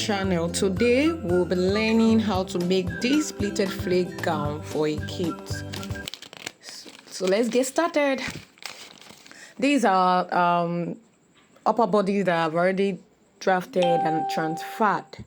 channel. Today we'll be learning how to make this pleated flag gown for a kid. So let's get started. These are upper bodies that I've already drafted and transferred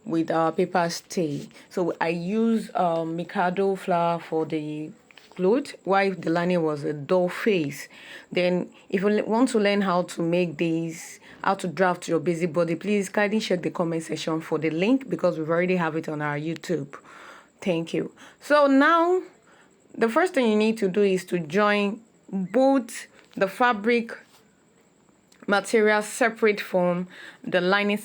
with paper stay. So I use Mikado flour for the cloth, while the lining was a doll face. Then if you want to learn how to make these, how to draft your busybody, please kindly check the comment section for the link, because we already have it on our YouTube. Thank you. So now the first thing you need to do is to join both the fabric material separate from the lining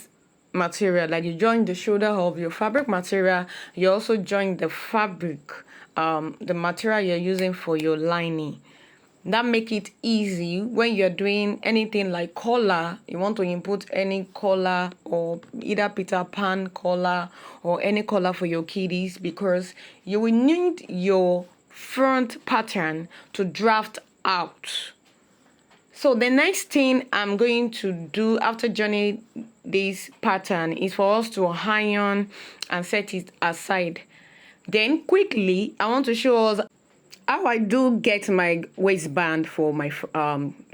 material. Like you join the shoulder of your fabric material, you also join the fabric, the material you're using for your lining. That make it easy when you're doing anything like collar. You want to input any collar, or either Peter Pan collar or any collar for your kiddies, because you will need your front pattern to draft out. So the next thing I'm going to do after joining this pattern is for us to iron and set it aside. Then quickly, I want to show us how I do get my waistband for my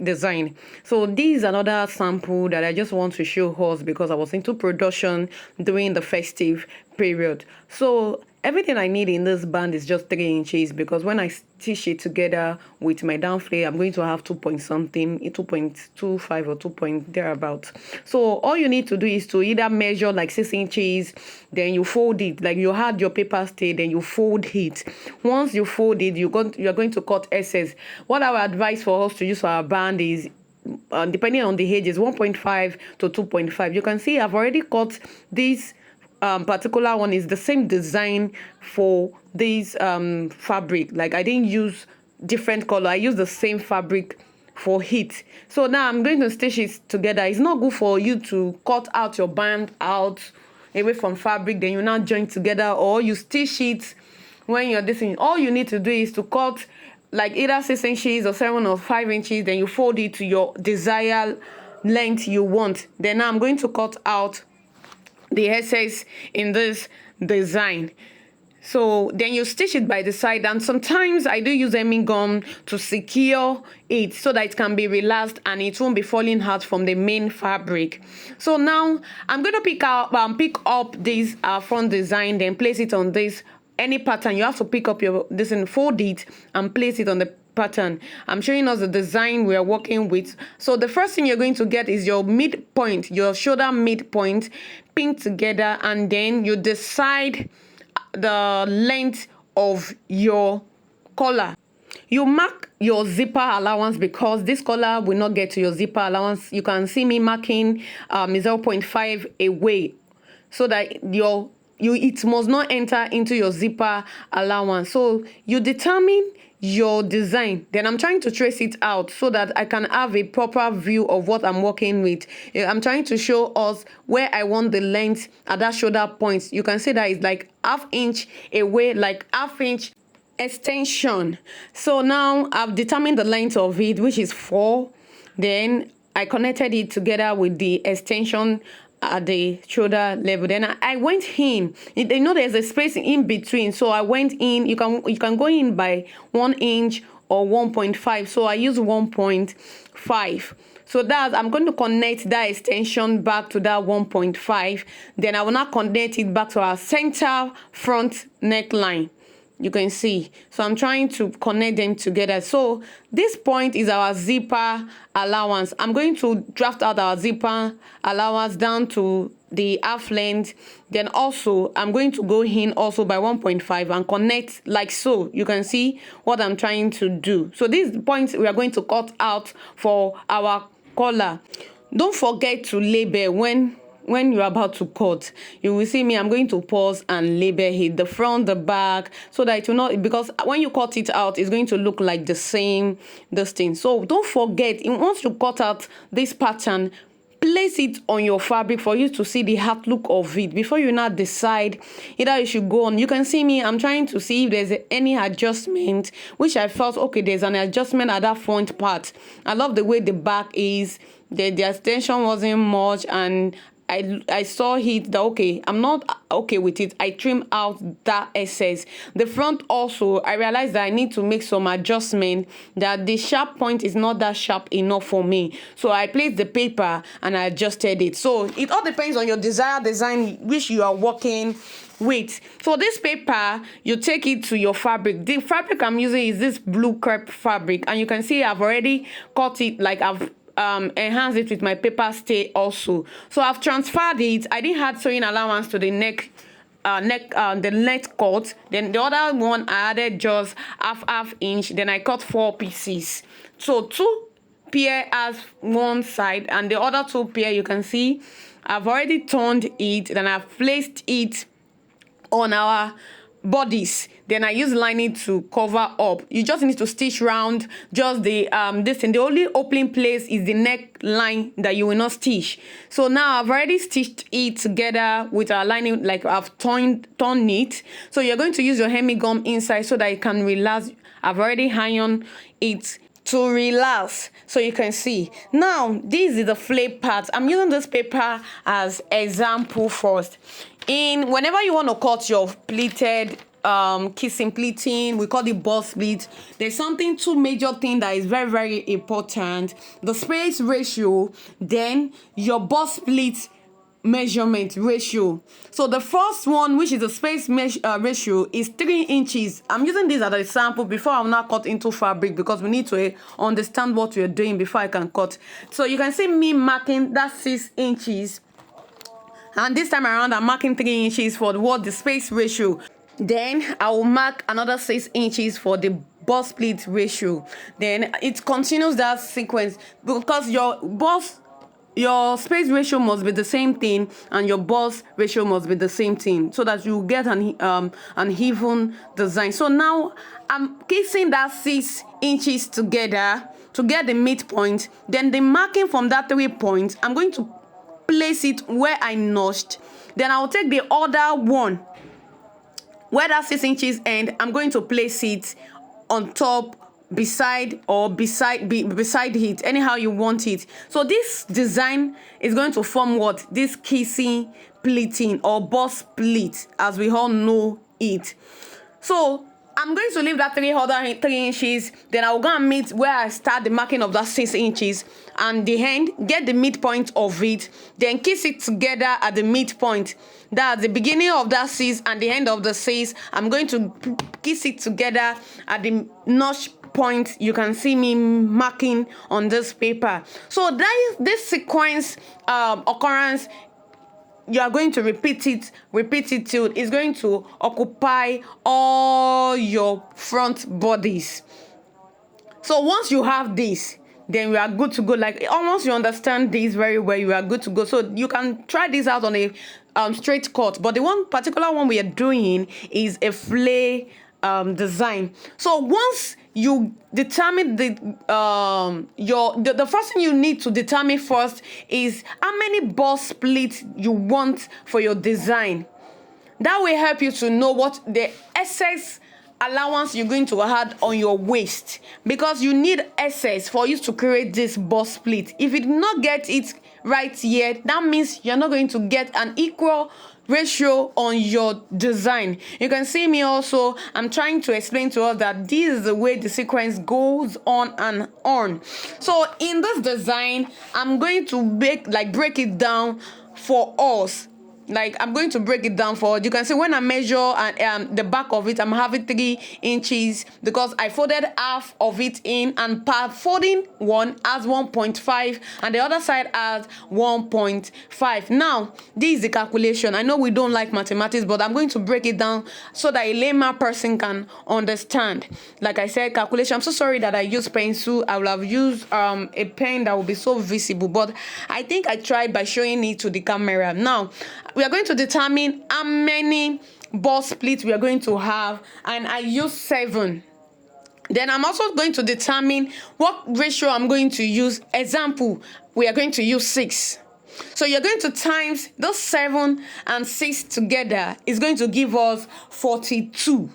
design. So this is another sample that I just want to show us because I was into production during the festive period. So everything I need in this band is just 3 inches, because when I stitch it together with my down flare, I'm going to have 2.25 or 2 point thereabouts. So all you need to do is to either measure like 6 inches, then you fold it, like you had your paper stay, then you fold it. Once you fold it, you're going to cut excess. What I would advise for us to use for our band is, depending on the ages, 1.5 to 2.5. You can see I've already cut this particular one. Is the same design for this fabric. Like I didn't use different color, I used the same fabric for it. So now I'm going to stitch it together. It's not good for you to cut out your band out away from fabric, then you now join together, or you stitch it when you're this. All you need to do is to cut like either 6 inches or 7 or 5 inches, then you fold it to your desired length you want. Then now I'm going to cut out the excess in this design. So then you stitch it by the side, and sometimes I do use hemming gum to secure it so that it can be relaxed and it won't be falling out from the main fabric. So now I'm going to pick up this front design, then place it on this any pattern. You have to pick up your this and fold it and place it on the pattern. I'm showing us the design we are working with. So the first thing you're going to get is your midpoint, your shoulder midpoint, pinned together, and then you decide the length of your collar. You mark your zipper allowance, because this collar will not get to your zipper allowance. You can see me marking 0.5 away, so that it must not enter into your zipper allowance. So you determine your design, then I'm trying to trace it out so that I can have a proper view of what I'm working with. I'm trying to show us where I want the length at that shoulder point. You can see that it's like ½ inch away, like ½ inch extension. So now I've determined the length of it, which is 4. Then I connected it together with the extension at the shoulder level. Then I went in. You know there's a space in between, so I went in. You can go in by 1 inch or 1.5. So I use 1.5. So that I'm going to connect that extension back to that 1.5. Then I will now connect it back to our center front neckline. You can see. So I'm trying to connect them together. So this point is our zipper allowance. I'm going to draft out our zipper allowance down to the half length. Then also I'm going to go in also by 1.5 and connect like so. You can see what I'm trying to do. So these points we are going to cut out for our collar. Don't forget to label when you're about to cut. You will see me, I'm going to pause and label it, the front, the back, so that it will not, because when you cut it out, it's going to look like the same, this thing. So don't forget, once you cut out this pattern, place it on your fabric for you to see the outlook of it before you now decide either you should go on. You can see me, I'm trying to see if there's any adjustment, which I felt, okay, there's an adjustment at that front part. I love the way the back is, the extension wasn't much, and I saw it that okay, I'm not okay with it. I trim out that excess. The front also, I realized that I need to make some adjustment, that the sharp point is not that sharp enough for me. So I placed the paper and I adjusted it. So it all depends on your desired design which you are working with. So this paper, you take it to your fabric. The fabric I'm using is this blue crepe fabric, and you can see I've already cut it, like I've enhanced it with my paper stay also. So I've transferred it. I didn't add sewing allowance to the neck the neck cut. Then the other one I added just half inch. Then I cut 4 pieces. So 2 pair as one side, and the other 2 pair, you can see I've already turned it. Then I've placed it on our bodies. Then I use lining to cover up. You just need to stitch round just the this thing. The only opening place is the neckline that you will not stitch. So now I've already stitched it together with our lining, like I've torn it. So you're going to use your hemi gum inside so that it can relax. I've already ironed it to relax, so you can see. Now this is the flap part. I'm using this paper as example first. Whenever you want to cut your pleated kissing pleating, we call it bust pleat, there's two major things that is very, very important: the space ratio, then your bust pleat measurement ratio. So the first one, which is the space ratio, is 3 inches. I'm using this as a sample before I'm not cut into fabric, because we need to understand what we're doing before I can cut. So you can see me marking that 6 inches, and this time around I'm marking 3 inches for the space ratio. Then I will mark another 6 inches for the bust pleat ratio. Then it continues that sequence, because your space ratio must be the same thing and your bust ratio must be the same thing, so that you get an even design. So now I'm kissing that 6 inches together to get the midpoint. Then the marking from that 3 points, I'm going to place it where I notched. Then I'll take the other one where that 6 inches end. I'm going to place it on top, beside it, anyhow you want it. So this design is going to form what? This kissing pleating or bust pleat, as we all know it. So I'm going to leave that 3 inches. Then I'll go and meet where I start the marking of that 6 inches, and the end, get the midpoint of it, then kiss it together at the midpoint. That's the beginning of that 6 and the end of the 6. I'm going to kiss it together at the notch point. You can see me marking on this paper. So that is this sequence occurrence. You are going to repeat it till it's going to occupy all your front bodies. So once you have this, then we are good to go. Like almost you understand this very well, you are good to go. So you can try this out on a straight cut, but the one particular one we are doing is a flay design. So once you determine the first thing you need to determine first is how many bust pleats you want for your design. That will help you to know what the excess allowance you're going to add on your waist, because you need excess for you to create this bust pleat. If you do not get it right yet, that means you're not going to get an equal ratio on your design. You can see me also, I'm trying to explain to us that this is the way the sequence goes on and on. So in this design, I'm going to break it down for us. Like I'm going to break it down for you. Can see when I measure and the back of it, I'm having 3 inches because I folded half of it in, and part folding one as 1.5 and the other side as 1.5. Now this is the calculation. I know we don't like mathematics, but I'm going to break it down so that a layman person can understand. Like I said, calculation. I'm so sorry that I used pencil. I would have used a pen that will be so visible, but I think I tried by showing it to the camera. Now we are going to determine how many bust pleats we are going to have, and I use 7. Then I'm also going to determine what ratio I'm going to use. Example, we are going to use 6. So you're going to times those 7 and 6 together is going to give us 42.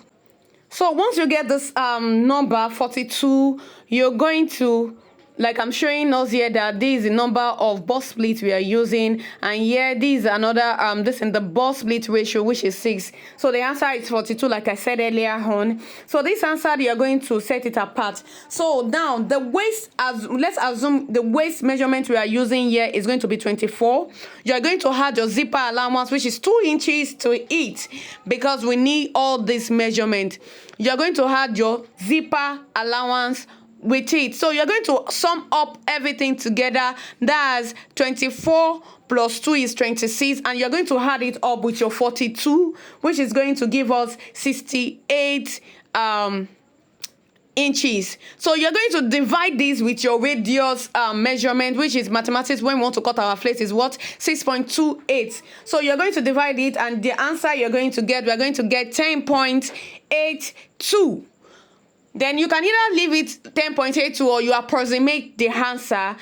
So once you get this number 42, you're going to like I'm showing us here that this is the number of bust pleats we are using, and here this is another this in the bust pleat ratio, which is 6. So the answer is 42, like I said earlier on. So this answer, you are going to set it apart. So now the waist, let's assume the waist measurement we are using here is going to be 24. You are going to add your zipper allowance, which is 2 inches to it, because we need all this measurement. You are going to add your zipper allowance with it. So you're going to sum up everything together. That's 24 plus 2 is 26, and you're going to add it up with your 42, which is going to give us 68 inches. So you're going to divide this with your radius measurement, which is mathematics. When we want to cut our plate is what? 6.28. So you're going to divide it, and the answer you're going to get, we're going to get 10.82. Then you can either leave it 10.82 or you approximate the answer.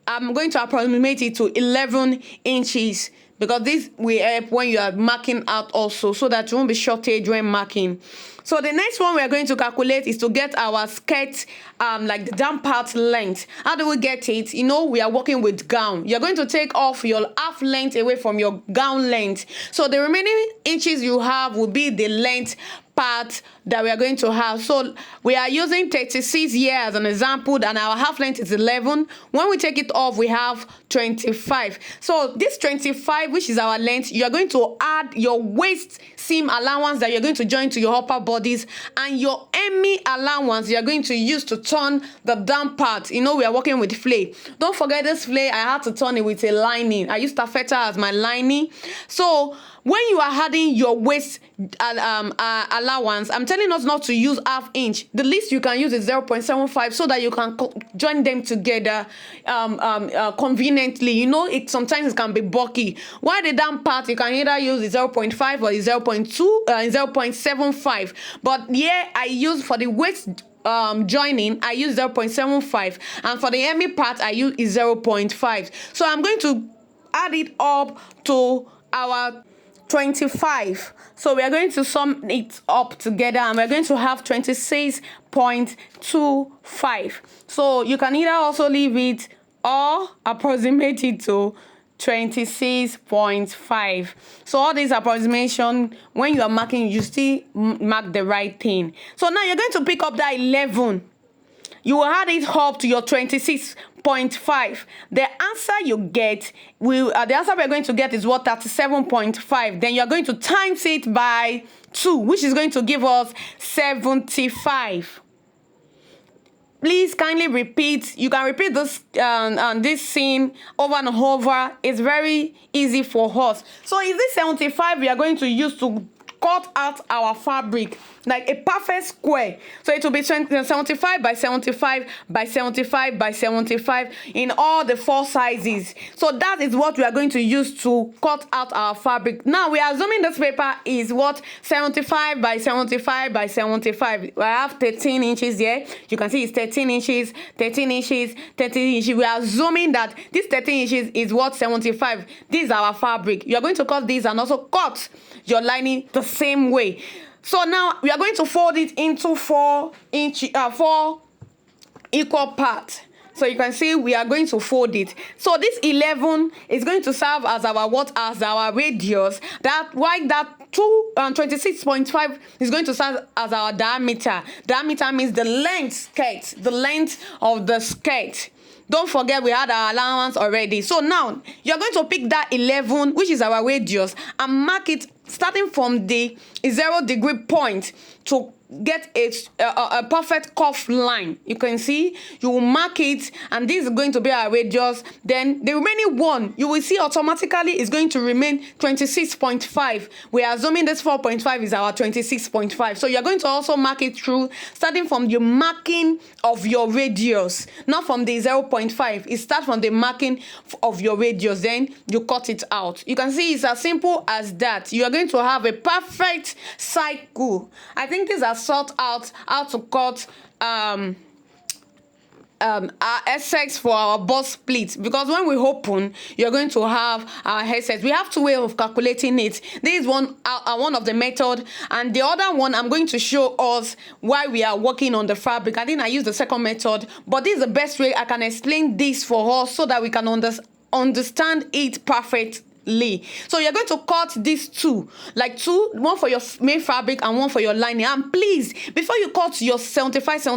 I'm going to approximate it to 11 inches, because this will help when you are marking out also, so that you won't be shortage when marking. So the next one we are going to calculate is to get our skirt, like the down part length. How do we get it? You know, we are working with gown. You're going to take off your half length away from your gown length. So the remaining inches you have will be the length part that we are going to have. So we are using 36 here as an example, and our half length is 11. When we take it off, we have 25. So this 25, which is our length, you are going to add your waist seam allowance that you're going to join to your upper bodies, and your hemi allowance you are going to use to turn the down part. You know, we are working with flay. Don't forget this flay, I had to turn it with a lining. I use taffeta as my lining. So when you are adding your waist allowance, I'm telling us not to use ½ inch. The least you can use is 0.75, so that you can join them together conveniently. You know, sometimes it can be bulky. While the down part, you can either use the 0.5 or the 0.75. But here I use for the waist joining, I use 0.75, and for the hemi part I use is 0.5. So I'm going to add it up to our 25. So we are going to sum it up together, and we're going to have 26.25. So you can either also leave it or approximate it to 26.5. So all these approximation, when you are marking, you still mark the right thing. So now you're going to pick up that 11. You will add it up to your 26.5. The answer you get, the answer we're going to get is what? 37.5. Then you're going to times it by 2, which is going to give us 75. Please kindly repeat. You can repeat this this scene over and over. It's very easy for us. So is this 75 we are going to use to cut out our fabric like a perfect square? So it will be 75 by 75 by 75 by 75 in all the 4 sizes. So that is what we are going to use to cut out our fabric. Now we are assuming this paper is what? 75 by 75 by 75. I have 13 inches here. You can see it's 13 inches, 13 inches, 13 inches. We are assuming that this 13 inches is what? 75. This is our fabric. You are going to cut this and also cut your lining the same way. So now we are going to fold it into 4 equal parts. So you can see we are going to fold it. So this 11 is going to serve as our what? As our radius. That why that 26.5 is going to serve as our diameter. Diameter means the length skirt, the length of the skirt. Don't forget we had our allowance already. So now you're going to pick that 11, which is our radius, and mark it starting from the 0 degree point to get a perfect curved line. You can see you will mark it, and this is going to be our radius. Then the remaining one you will see automatically is going to remain 26.5. We are assuming this 4.5 is our 26.5. So you're going to also mark it through starting from the marking of your radius, not from the 0.5. It starts from the marking of your radius, then you cut it out. You can see it's as simple as that. You are going to have a perfect cycle. I think these are sort out how to cut our Essex for our bust pleat, because when we open, you're going to have our Essex. We have two ways of calculating it. This is one of the method, and the other one I'm going to show us why we are working on the fabric. I think I use the second method, but this is the best way I can explain this for us so that we can understand it perfectly. So you're going to cut these two, like one for your main fabric and one for your lining. And please, before you cut your 75,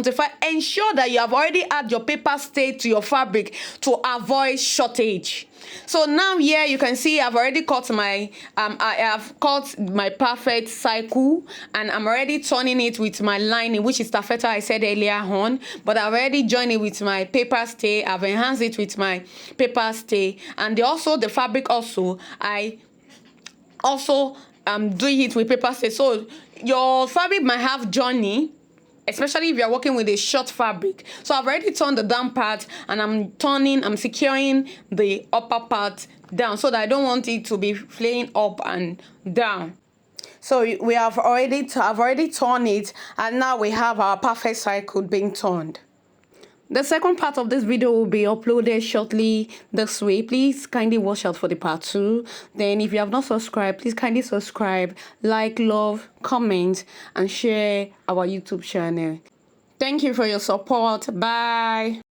ensure that you have already added your paper stay to your fabric to avoid shortage. So now here you can see I've already cut my I have cut my perfect cycle, and I'm already turning it with my lining, which is taffeta I said earlier on, but I've already joined it with my paper stay. I've enhanced it with my paper stay, and the fabric also I also doing it with paper stay. So your fabric might have journey, especially if you're working with a short fabric. So I've already turned the down part, and I'm securing the upper part down so that I don't want it to be flaying up and down. So I've already turned it, and now we have our perfect cycle being turned. The second part of this video will be uploaded shortly this way. Please kindly watch out for the part 2. Then if you have not subscribed, please kindly subscribe, like, love, comment, and share our YouTube channel. Thank you for your support. Bye.